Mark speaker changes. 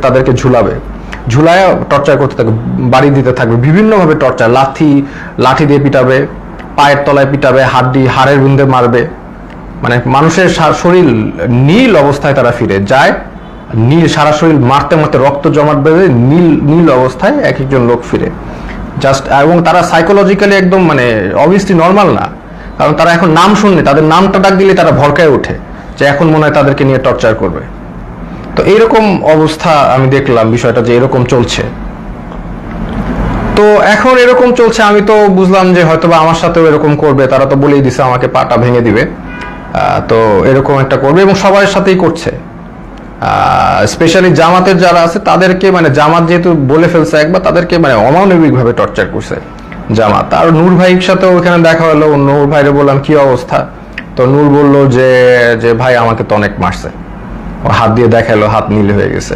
Speaker 1: তাদেরকে ঝুলায় টর্চার করতে থাকবে, বাড়ি দিতে থাকবে বিভিন্নভাবে টর্চার, লাঠি দিয়ে পিটাবে, পায়ের তলায় পিটাবে, হাড়ের বিন্দে মারবে। মানে মানুষের শরীর নীল অবস্থায় তারা ফিরে যায়, সারা শরীর মারতে মারতে রক্ত জমাট বেঁধে নীল অবস্থায় এক একজন লোক ফিরে জাস্ট। এবং তারা সাইকোলজিক্যালি একদম মানে অবভিয়াসলি নর্মাল না, কারণ তারা এখন নাম শুনলে, তাদের নামটা ডাক দিলে তারা ভরকায় ওঠে যে এখন মনে হয় তাদেরকে নিয়ে টর্চার করবে। তো এইরকম অবস্থা আমি দেখলাম বিষয়টা যে এরকম চলছে। তো এখন এরকম চলছে, আমি তো বুঝলাম যে হয়তোবা আমার সাথেও এরকম করবে, তারা তো বলেই দিছে আমাকে পাটা ভেঙে দিবে। তো এরকম একটা করবে এবং সবার সাথেই করছে। স্পেশালি জামাতের যারা আছে তাদেরকে, মানে জামাত যেহেতু বলে ফেলছে একবার, তাদেরকে মানে অমানবিক ভাবে টর্চার করছে জামাত। আর নূর ভাইয়ের সাথেও ওখানে দেখা হলো, নূর ভাইরে বললাম কি অবস্থা, তো নূর বলল যে ভাই আমাকে তো অনেক মারছে, হাত দিয়ে দেখালো, হাত নীল হয়ে গেছে।